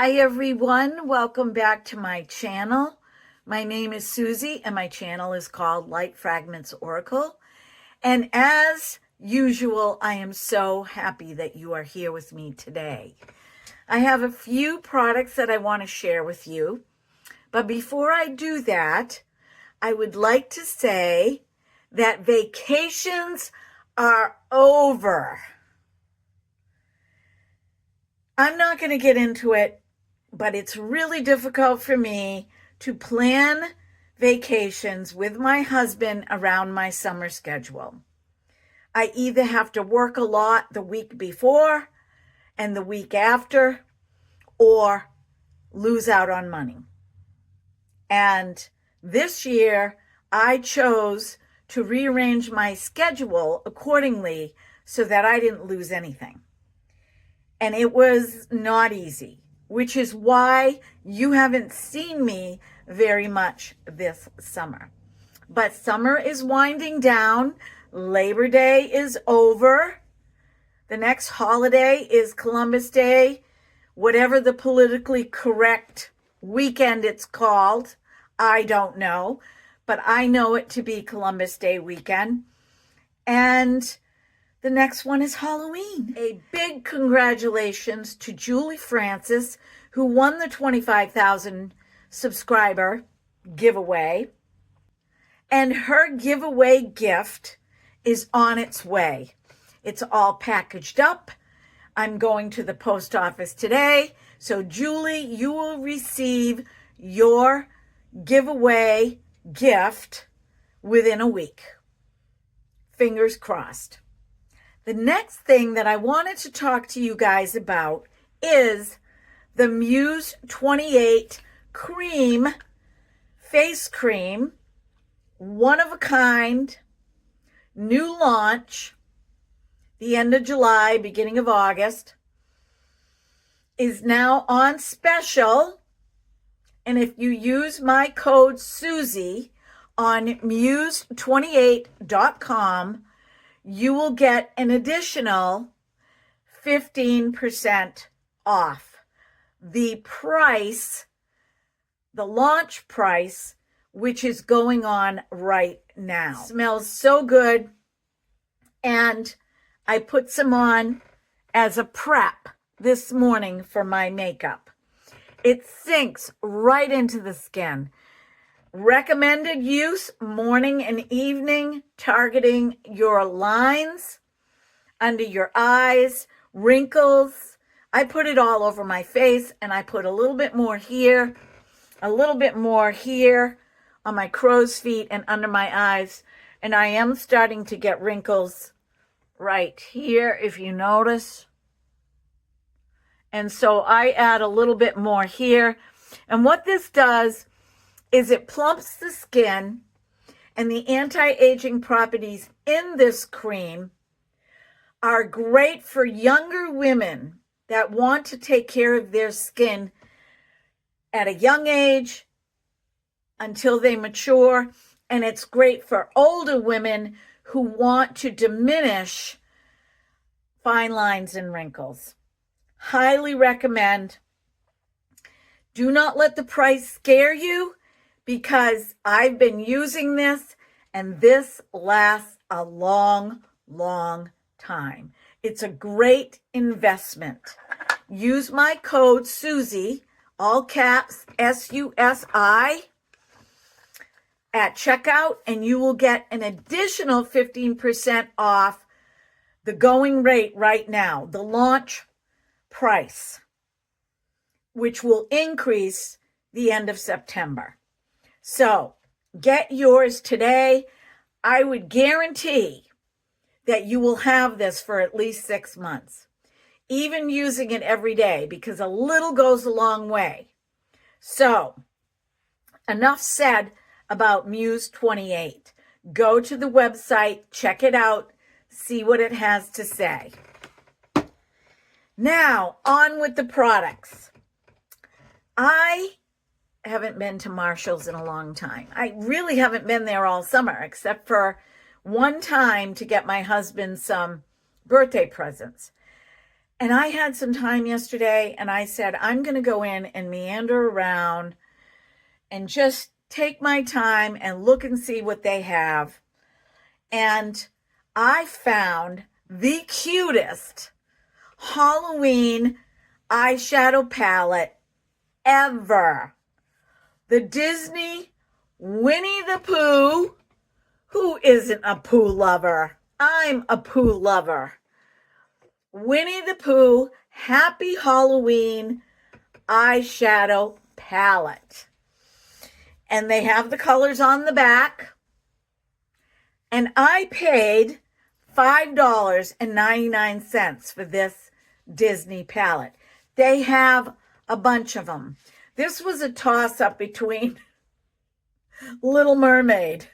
Hi everyone, welcome back to my channel. My name is Susie and my channel is called Light Fragments Oracle. And as usual, I am so happy that you are here with me today. I have a few products that I want to share with you. But before I do that, I would like to say that vacations are over. I'm not going to get into it, but it's really difficult for me to plan vacations with my husband around my summer schedule. I either have to work a lot the week before and the week after, or lose out on money. And this year, I chose to rearrange my schedule accordingly so that I didn't lose anything. And it was not easy, which is why you haven't seen me very much this summer. But summer is winding down. Labor Day is over. The next holiday is Columbus Day, whatever the politically correct weekend it's called. I don't know, but I know it to be Columbus Day weekend. And the next one is Halloween. A big congratulations to Julie Francis, who won the 25,000 subscriber giveaway. And her giveaway gift is on its way. It's all packaged up. I'm going to the post office today. So Julie, you will receive your giveaway gift within a week. Fingers crossed. The next thing that I wanted to talk to you guys about is the Muse 28 Cream Face Cream, one of a kind, new launch, the end of July, beginning of August, is now on special. And if you use my code Susie on muse28.com, you will get an additional 15% off the price, the launch price, which is going on right now. It smells so good. And I put some on as a prep this morning for my makeup. It sinks right into the skin. Recommended use morning and evening, targeting your lines, under your eyes, wrinkles. I put it all over my face, and I put a little bit more here, a little bit more here on my crow's feet and under my eyes. And I am starting to get wrinkles right here, if you notice. And so I add a little bit more here. And what this does is it plumps the skin, and the anti-aging properties in this cream are great for younger women that want to take care of their skin at a young age until they mature. And it's great for older women who want to diminish fine lines and wrinkles. Highly recommend. Do not let the price scare you, because I've been using this and this lasts a long, long time. It's a great investment. Use my code Susie, all caps, SUSI, at checkout, and you will get an additional 15% off the going rate right now, the launch price, which will increase the end of September. So get yours today. I would guarantee that you will have this for at least 6 months, even using it every day, because a little goes a long way. So enough said about Muse 28. Go to the website, check it out, see what it has to say. Now, on with the products. I haven't been to Marshall's in a long time. I really haven't been there all summer, except for one time to get my husband some birthday presents. And I had some time yesterday and I said, I'm going to go in and meander around and just take my time and look and see what they have. And I found the cutest Halloween eyeshadow palette ever. The Disney Winnie the Pooh. Who isn't a Pooh lover? I'm a Pooh lover. Winnie the Pooh Happy Halloween eyeshadow palette. And they have the colors on the back. And I paid $5.99 for this Disney palette. They have a bunch of them. This was a toss-up between Little Mermaid.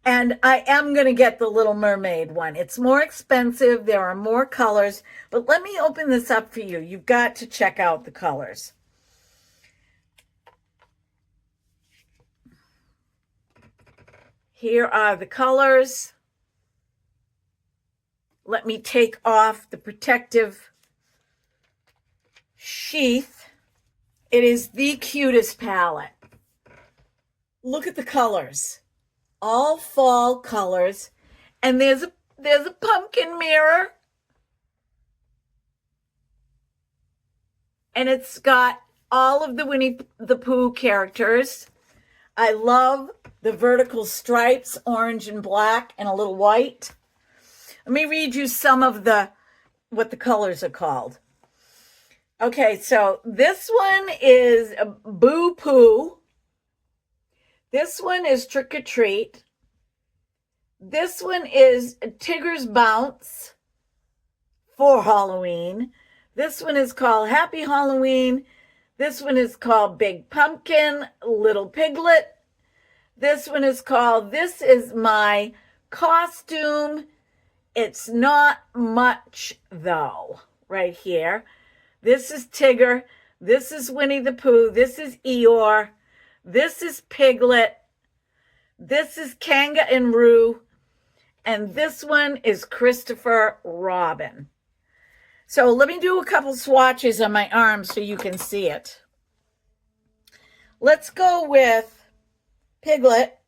And I am going to get the Little Mermaid one. It's more expensive. There are more colors. But let me open this up for you. You've got to check out the colors. Here are the colors. Let me take off the protective sheath. It is the cutest palette. Look at the colors. All fall colors. And there's a pumpkin mirror. And it's got all of the Winnie the Pooh characters. I love the vertical stripes, orange and black and a little white. Let me read you some of what the colors are called. Okay, so this one is Boo Pooh. This one is Trick or Treat. This one is Tigger's Bounce for Halloween. This one is called Happy Halloween. This one is called Big Pumpkin, Little Piglet. This one is called This Is My Costume. It's not much, though, right here. This is Tigger. This is Winnie the Pooh. This is Eeyore. This is Piglet. This is Kanga and Roo. And this one is Christopher Robin. So let me do a couple swatches on my arm so you can see it. Let's go with Piglet.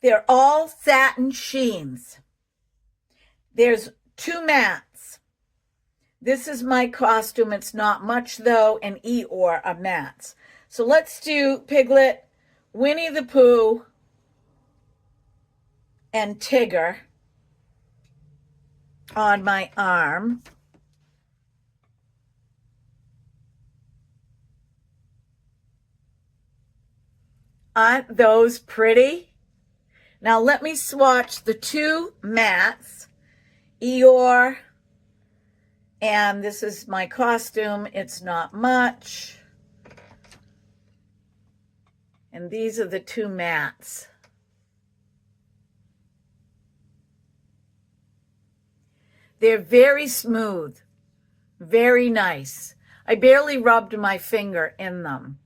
They're all satin sheens. There's 2 mattes. This is my costume. It's not much, though, and Eeyore are mattes. So let's do Piglet, Winnie the Pooh, and Tigger on my arm. Aren't those pretty? Now let me swatch the 2 mattes, Eeyore, and this is my costume. It's not much. And these are the 2 mattes. They're very smooth, very nice. I barely rubbed my finger in them.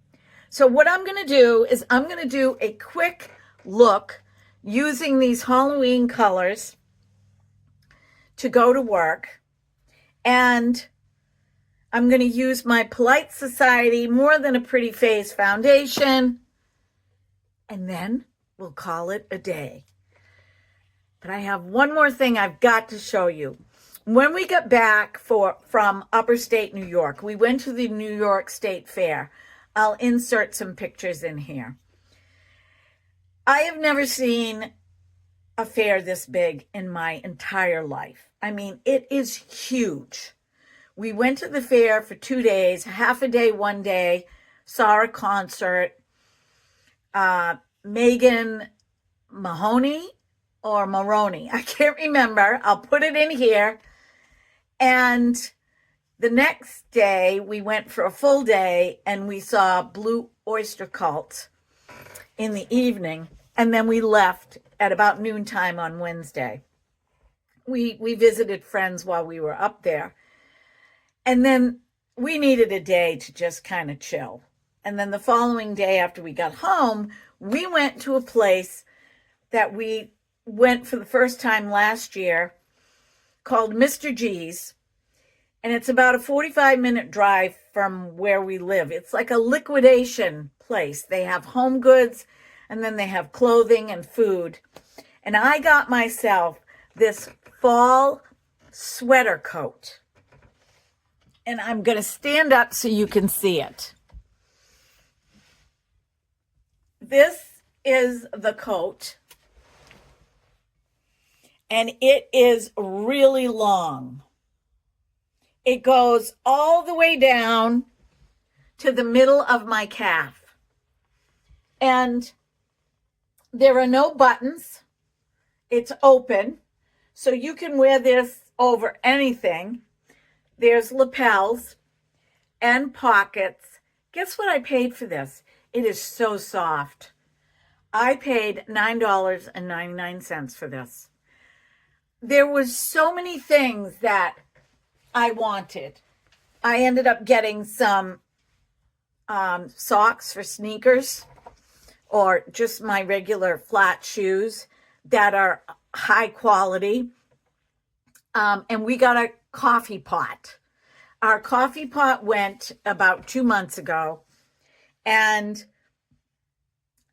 So what I'm going to do is I'm going to do a quick look using these Halloween colors to go to work. And I'm going to use my Polite Society More Than a Pretty Face foundation. And then we'll call it a day. But I have one more thing I've got to show you. When we got back from upstate New York, we went to the New York State Fair. I'll insert some pictures in here. I have never seen a fair this big in my entire life. I mean, it is huge. We went to the fair for 2 days, half a day, one day, saw a concert. Megan Mahoney or Maroney, I can't remember. I'll put it in here. And the next day, we went for a full day and we saw Blue Oyster Cult in the evening. And then we left at about noontime on Wednesday. We visited friends while we were up there. And then we needed a day to just kind of chill. And then the following day after we got home, we went to a place that we went for the first time last year called Mr. G's, and it's about a 45-minute drive from where we live. It's like a liquidation place. They have home goods, and then they have clothing and food. And I got myself this fall sweater coat. And I'm going to stand up so you can see it. This is the coat. And it is really long. It goes all the way down to the middle of my calf. And there are no buttons. It's open. So you can wear this over anything. There's lapels and pockets. Guess what I paid for this? It is so soft. I paid $9.99 for this. There was so many things that I wanted. I ended up getting some socks for sneakers, or just my regular flat shoes that are high quality. And we got a coffee pot. Our coffee pot went about 2 months ago, and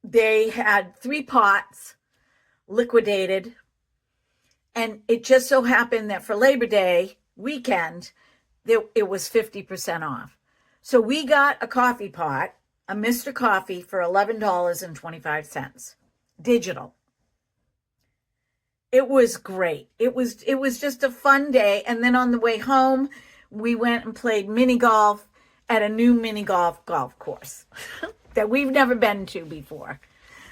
they had 3 pots liquidated. And it just so happened that for Labor Day weekend, it was 50% off. So we got a coffee pot, a Mr. Coffee, for $11.25, digital. It was great. It was just a fun day. And then on the way home, we went and played mini golf at a new mini golf course that we've never been to before.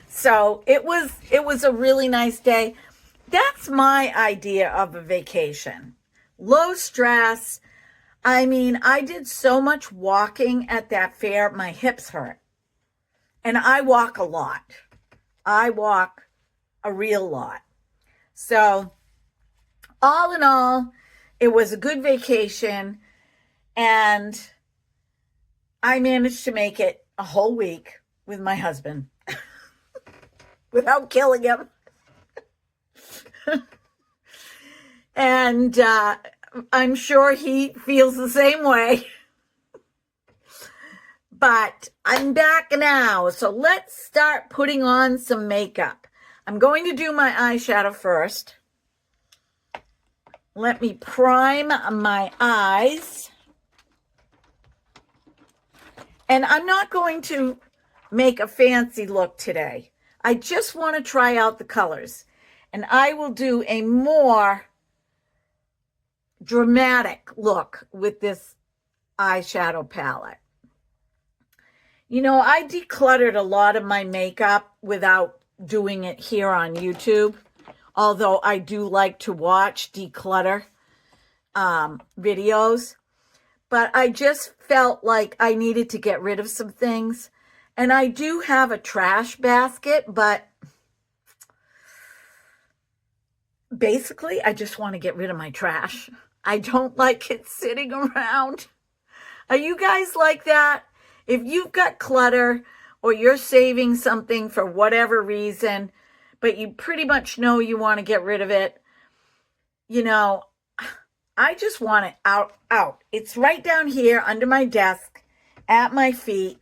So it was a really nice day. That's my idea of a vacation. Low stress. I mean, I did so much walking at that fair, my hips hurt. And I walk a lot. I walk a real lot. So all in all, it was a good vacation, and I managed to make it a whole week with my husband without killing him. And I'm sure he feels the same way. But I'm back now, so let's start putting on some makeup. I'm going to do my eyeshadow first. Let me prime my eyes. And I'm not going to make a fancy look today. I just want to try out the colors. And I will do a more dramatic look with this eyeshadow palette. You know, I decluttered a lot of my makeup without doing it here on YouTube, although I do like to watch declutter videos. But I just felt like I needed to get rid of some things. And I do have a trash basket, but basically, I just want to get rid of my trash. I don't like it sitting around. Are you guys like that? If you've got clutter or you're saving something for whatever reason, but you pretty much know you want to get rid of it, you know, I just want it out. It's right down here under my desk at my feet.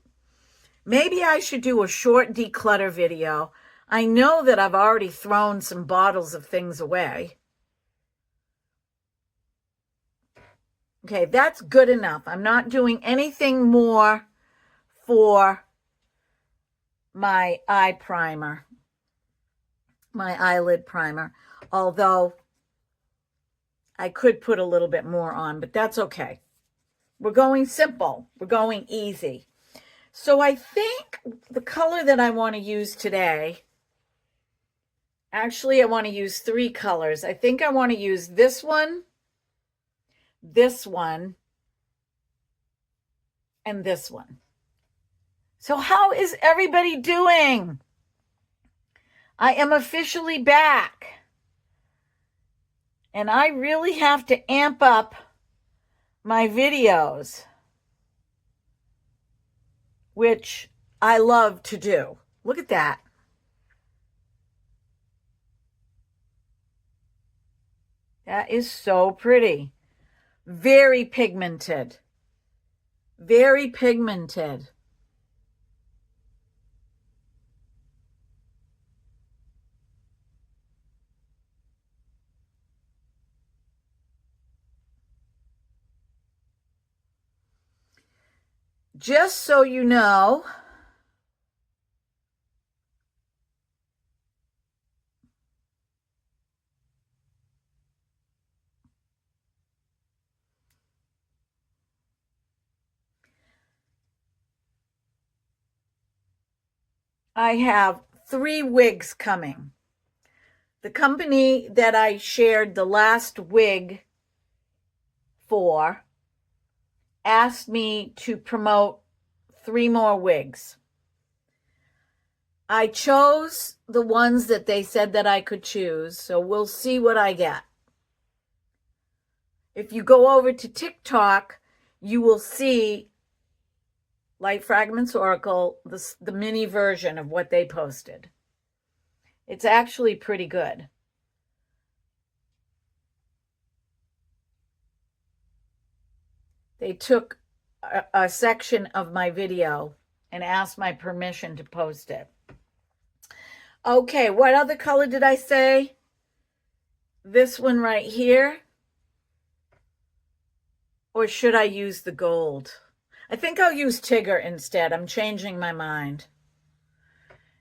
Maybe I should do a short declutter video. I know that I've already thrown some bottles of things away. Okay, that's good enough. I'm not doing anything more for my eye primer, my eyelid primer, although I could put a little bit more on, but that's okay. We're going simple. We're going easy. So I think the color that I want to use today, actually I want to use 3 colors. I think I want to use this one, and this one. So how is everybody doing? I am officially back. And I really have to amp up my videos, which I love to do. Look at that. That is so pretty. Very pigmented. Very pigmented. Just so you know, I have 3 wigs coming. The company that I shared the last wig for asked me to promote 3 more wigs. I chose the ones that they said that I could choose, so we'll see what I get. If you go over to TikTok, you will see Light Fragments Oracle, the mini version of what they posted. It's actually pretty good. They took a section of my video and asked my permission to post it. Okay, what other color did I say? This one right here? Or should I use the gold? I think I'll use Tigger instead. I'm changing my mind.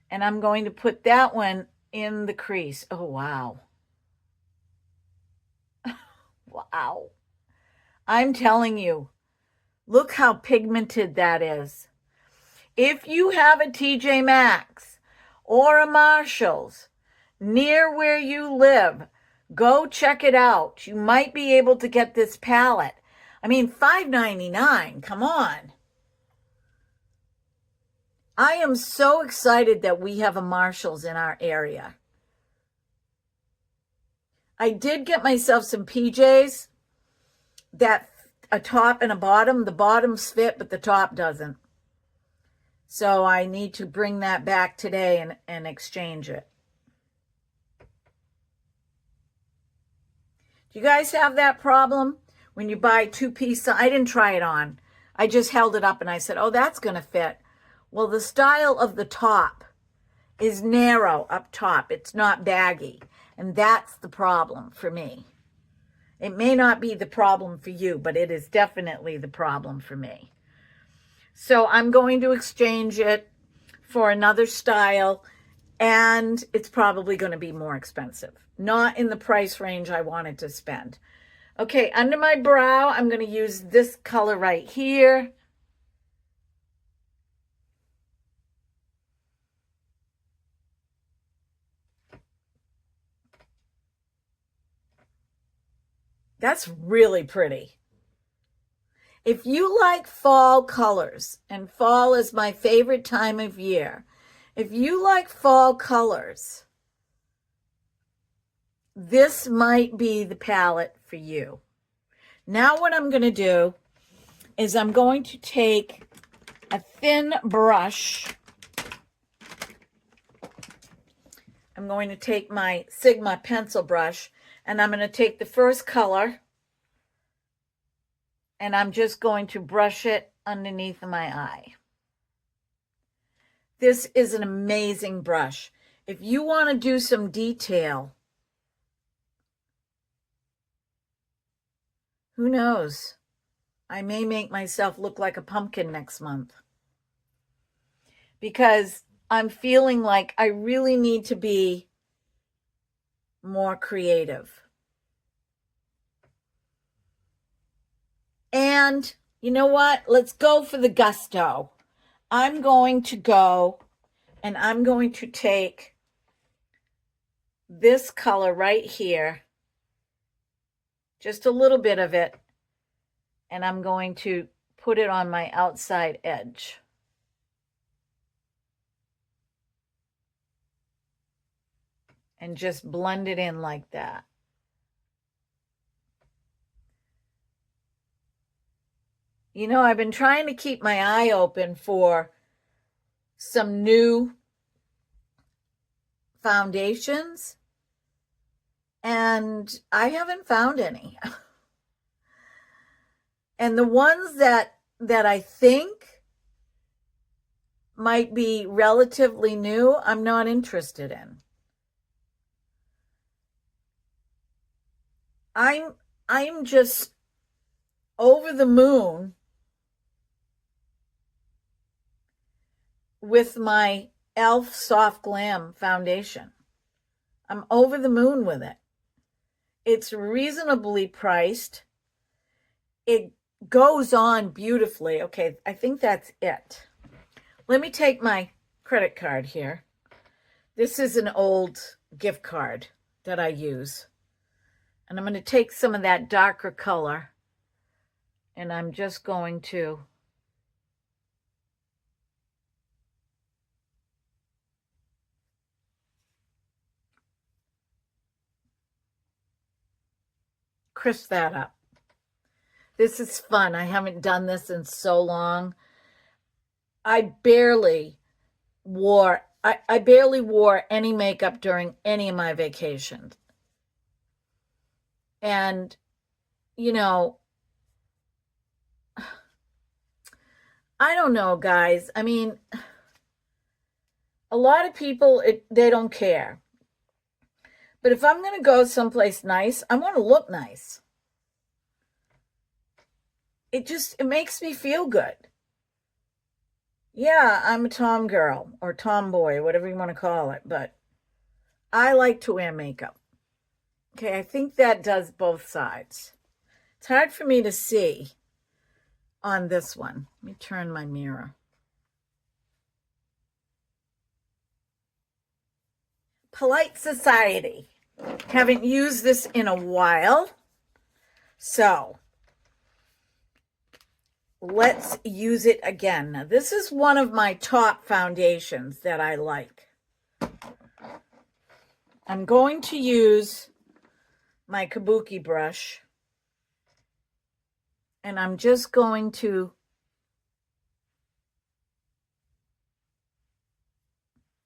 And I'm going to put that one in the crease. Oh, wow. Wow. I'm telling you, look how pigmented that is. If you have a TJ Maxx or a Marshalls near where you live, go check it out. You might be able to get this palette. I mean, $5.99, come on. I am so excited that we have a Marshalls in our area. I did get myself some PJs that a top and a bottom. The bottoms fit, but the top doesn't. So I need to bring that back today and exchange it. Do you guys have that problem when you buy 2-piece? I didn't try it on. I just held it up and I said, oh, that's going to fit. Well, the style of the top is narrow up top. It's not baggy. And that's the problem for me. It may not be the problem for you, but it is definitely the problem for me. So I'm going to exchange it for another style, and it's probably going to be more expensive. Not in the price range I wanted to spend. Okay, under my brow, I'm going to use this color right here. That's really pretty. If you like fall colors, and fall is my favorite time of year, if you like fall colors, this might be the palette for you. Now what I'm going to do is I'm going to take a thin brush. I'm going to take my Sigma pencil brush, and I'm going to take the first color, and I'm just going to brush it underneath my eye. This is an amazing brush. If you want to do some detail, who knows? I may make myself look like a pumpkin next month. Because I'm feeling like I really need to be more creative. And you know what? Let's go for the gusto. I'm going to go and I'm going to take this color right here, just a little bit of it, and I'm going to put it on my outside edge. And just blend it in like that. You know, I've been trying to keep my eye open for some new foundations. and I haven't found any. And the ones that I think might be relatively new, I'm not interested in. I'm just over the moon with my e.l.f. Soft Glam foundation. I'm over the moon with it. It's reasonably priced. It goes on beautifully. Okay, I think that's it. Let me take my credit card here. This is an old gift card that I use. And I'm going to take some of that darker color, and I'm just going to crisp that up. This is fun. I haven't done this in so long. I barely wore any makeup during any of my vacations. And, you know, I don't know, guys. I mean, a lot of people, they don't care. But if I'm going to go someplace nice, I want to look nice. It makes me feel good. Yeah, I'm a tom girl or tomboy, whatever you want to call it, but I like to wear makeup. Okay, I think that does both sides. It's hard for me to see on this one. Let me turn my mirror. Polite Society. Haven't used this in a while, so let's use it again. Now, this is one of my top foundations that I like. I'm going to use my kabuki brush, and I'm just going to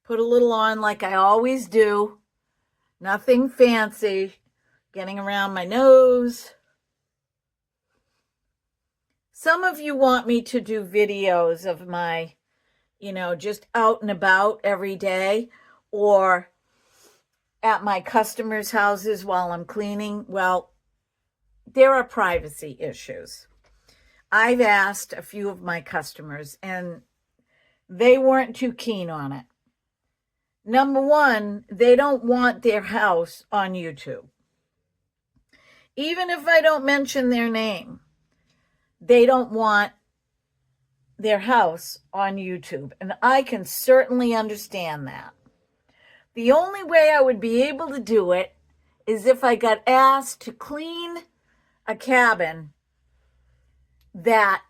put a little on like I always do. Nothing fancy. Getting around my nose. Some of you want me to do videos of my, just out and about every day, or at my customers' houses while I'm cleaning. Well, there are privacy issues. I've asked a few of my customers, and they weren't too keen on it. Number one, they don't want their house on YouTube. Even if I don't mention their name, they don't want their house on YouTube. And I can certainly understand that. The only way I would be able to do it is if I got asked to clean a cabin that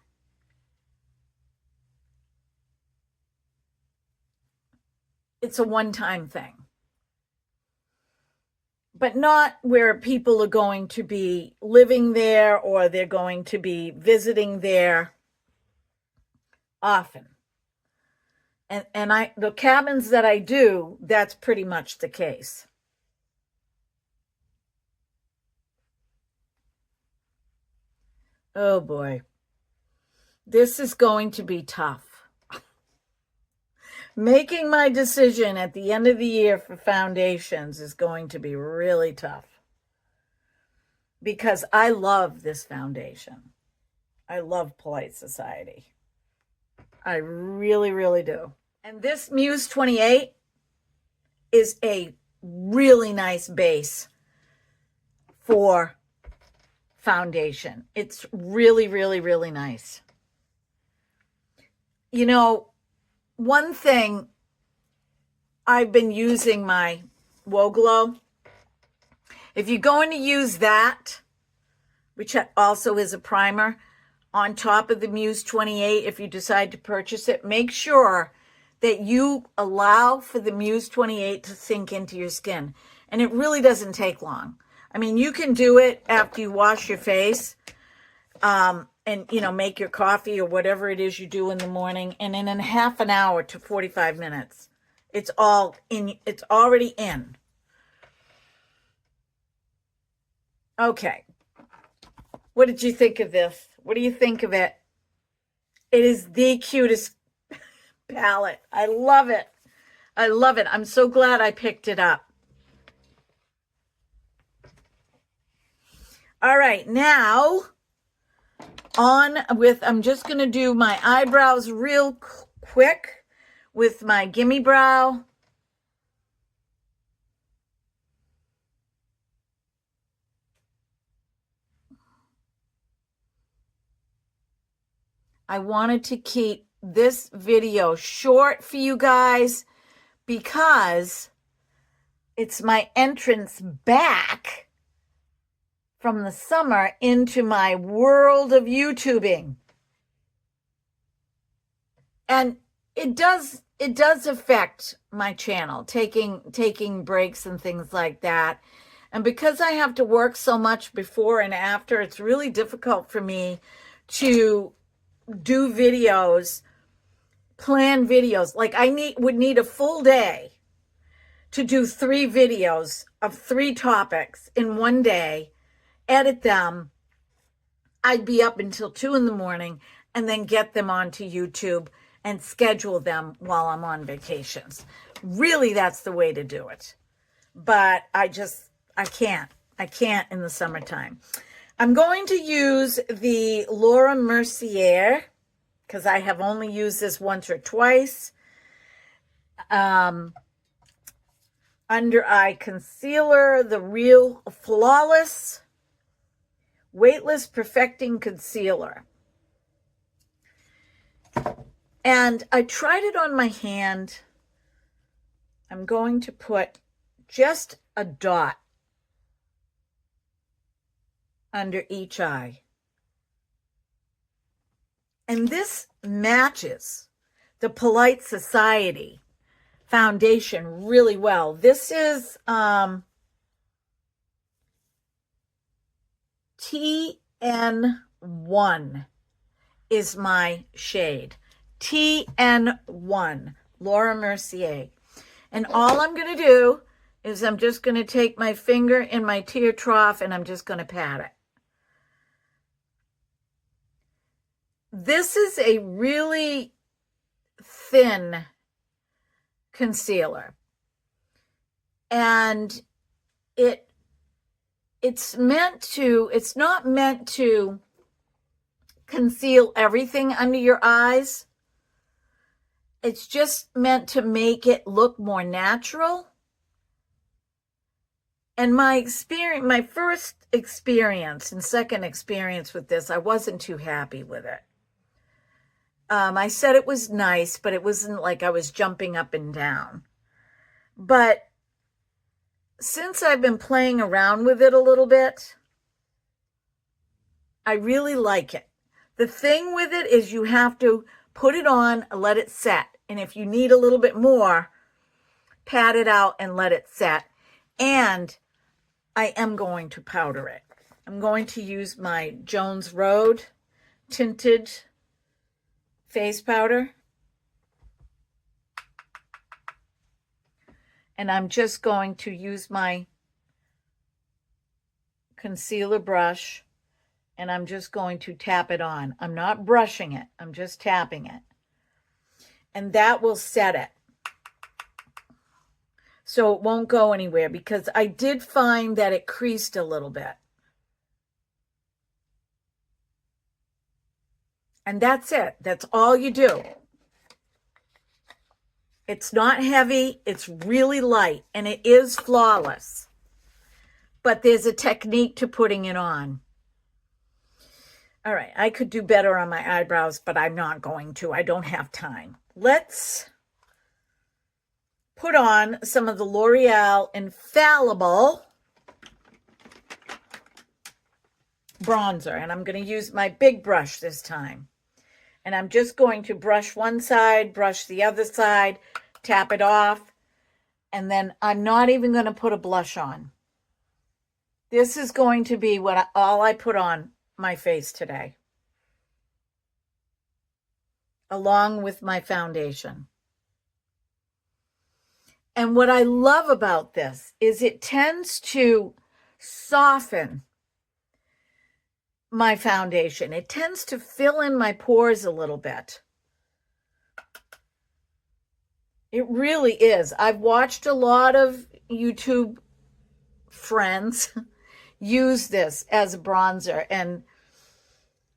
it's a one-time thing. But not where people are going to be living there or they're going to be visiting there often. And the cabins that I do, that's pretty much the case. Oh boy. This is going to be tough. Making my decision at the end of the year for foundations is going to be really tough. Because I love this foundation. I love Polite Society. I really, really do. And this Muse 28 is a really nice base for foundation. It's really, really, really nice. One thing, I've been using my Woe Glow. If you're going to use that, which also is a primer, on top of the Muse 28, if you decide to purchase it, make sure that you allow for the Muse 28 to sink into your skin. And it really doesn't take long. I mean, you can do it after you wash your face, and, make your coffee or whatever it is you do in the morning. And in half an hour to 45 minutes, it's already in. Okay. What did you think of this? What do you think of it? It is the cutest palette. I love it. I love it. I'm so glad I picked it up. All right, now on with, I'm just going to do my eyebrows real quick with my Gimme Brow. I wanted to keep this video short for you guys because it's my entrance back from the summer into my world of YouTubing. And it does affect my channel, taking breaks and things like that. And because I have to work so much before and after, it's really difficult for me to do videos, plan videos. Like I would need a full day to do 3 videos of 3 topics in one day, edit them. I'd be up until 2 in the morning and then get them onto YouTube and schedule them while I'm on vacations. Really, that's the way to do it. But I can't in the summertime. I'm going to use the Laura Mercier because I have only used this once or twice. Under eye concealer, the Real Flawless Weightless Perfecting Concealer. And I tried it on my hand. I'm going to put just a dot under each eye. And this matches the Polite Society foundation really well. This is TN1 is my shade. TN1, Laura Mercier. And all I'm going to do is I'm just going to take my finger in my tear trough and I'm just going to pat it. This is a really thin concealer. And it's not meant to conceal everything under your eyes. It's just meant to make it look more natural. And my first experience and second experience with this, I wasn't too happy with it. I said it was nice, but it wasn't like I was jumping up and down. But since I've been playing around with it a little bit, I really like it. The thing with it is you have to put it on, let it set. And if you need a little bit more, pat it out and let it set. And I am going to powder it. I'm going to use my Jones Road tinted face powder. And I'm just going to use my concealer brush and I'm just going to tap it on. I'm not brushing it. I'm just tapping it. And that will set it. So it won't go anywhere because I did find that it creased a little bit. And that's it. That's all you do. It's not heavy. It's really light. And it is flawless. But there's a technique to putting it on. All right. I could do better on my eyebrows, but I'm not going to. I don't have time. Let's put on some of the L'Oreal Infallible bronzer. And I'm going to use my big brush this time. And I'm just going to brush one side, brush the other side, tap it off. And then I'm not even going to put a blush on. This is going to be all I put on my face today. Along with my foundation. And what I love about this is it tends to soften my foundation. It tends to fill in my pores a little bit. It really is. I've watched a lot of YouTube friends use this as a bronzer, and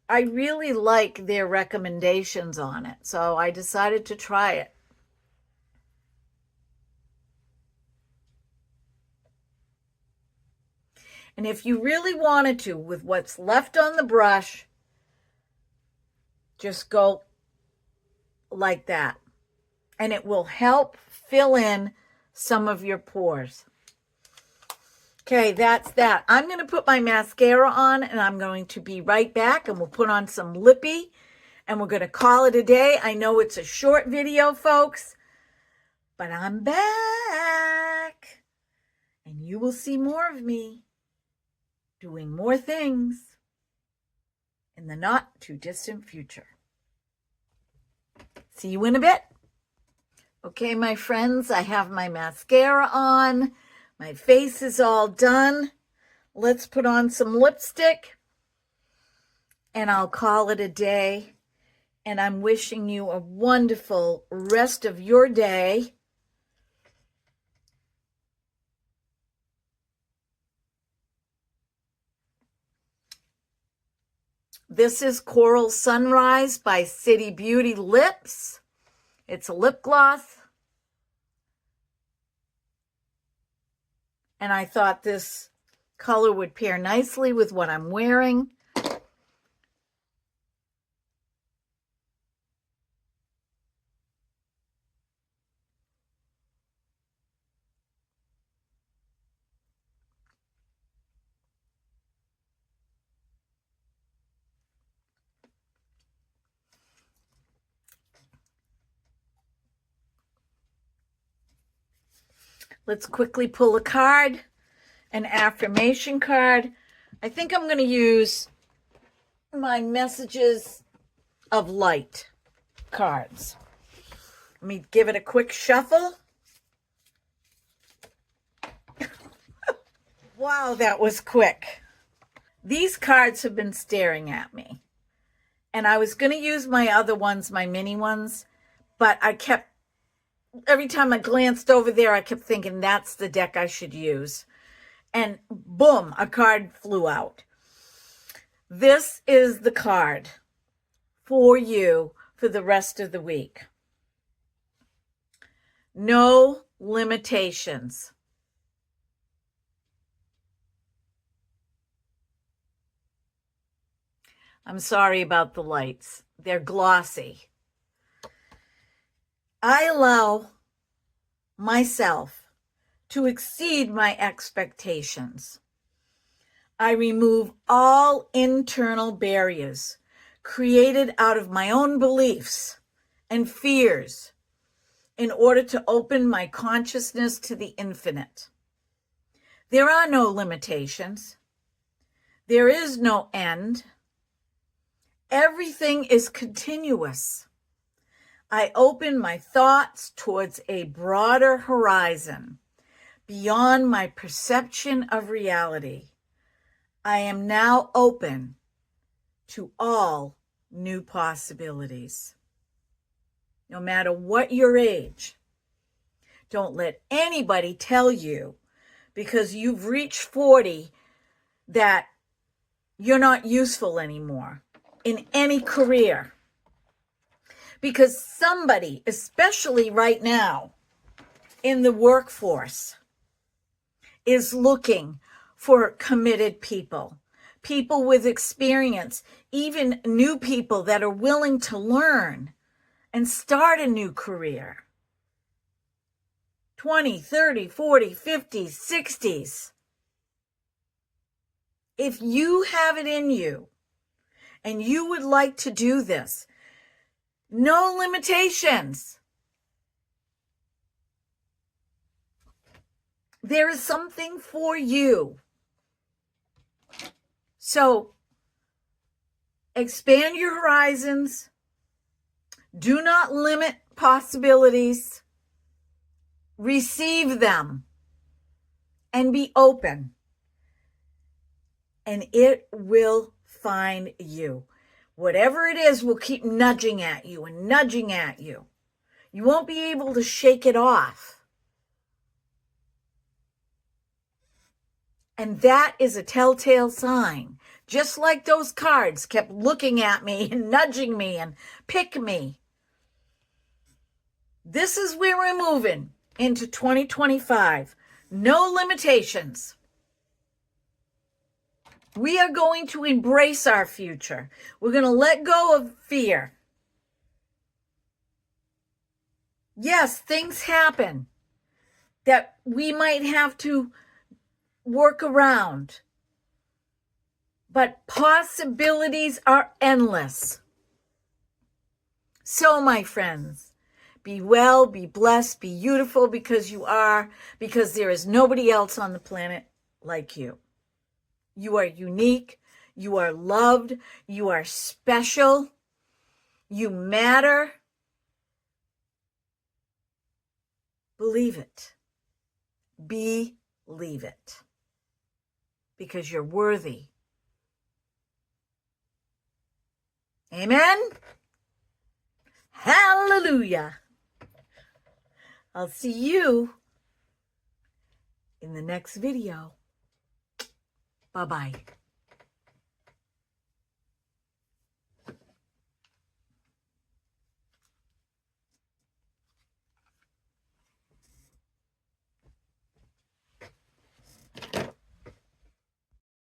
I really like their recommendations on it. So I decided to try it. And if you really wanted to, with what's left on the brush, just go like that. And it will help fill in some of your pores. Okay, that's that. I'm going to put my mascara on, and I'm going to be right back, and we'll put on some lippy, and we're going to call it a day. I know it's a short video, folks, but I'm back, and you will see more of me doing more things in the not too distant future. See you in a bit. Okay, my friends, I have my mascara on. My face is all done. Let's put on some lipstick, and I'll call it a day. And I'm wishing you a wonderful rest of your day. This is Coral Sunrise by City Beauty Lips. It's a lip gloss. And I thought this color would pair nicely with what I'm wearing. Let's quickly pull a card, an affirmation card. I think I'm going to use my Messages of Light cards. Let me give it a quick shuffle. Wow, that was quick. These cards have been staring at me. And I was going to use my other ones, my mini ones, but every time I glanced over there, I kept thinking that's the deck I should use. And boom, a card flew out. This is the card for you for the rest of the week. No limitations. I'm sorry about the lights. They're glossy. I allow myself to exceed my expectations. I remove all internal barriers created out of my own beliefs and fears in order to open my consciousness to the infinite. There are no limitations. There is no end. Everything is continuous. I open my thoughts towards a broader horizon, beyond my perception of reality. I am now open to all new possibilities. No matter what your age, don't let anybody tell you because you've reached 40 that you're not useful anymore in any career. Because somebody, especially right now in the workforce, is looking for committed people, people with experience, even new people that are willing to learn and start a new career. 20, 30, 40, 50s, 60s. If you have it in you and you would like to do this, no limitations. There is something for you. So expand your horizons. Do not limit possibilities. Receive them and be open. And it will find you. Whatever it is will keep nudging at you and nudging at you. You won't be able to shake it off. And that is a telltale sign. Just like those cards kept looking at me and nudging me and pick me. This is where we're moving into 2025. No limitations. We are going to embrace our future. We're going to let go of fear. Yes, things happen that we might have to work around. But possibilities are endless. So, my friends, be well, be blessed, be beautiful because you are, because there is nobody else on the planet like you. You are unique. You are loved. You are special. You matter. Believe it. Believe it. Because you're worthy. Amen? Hallelujah. I'll see you in the next video. Bye-bye.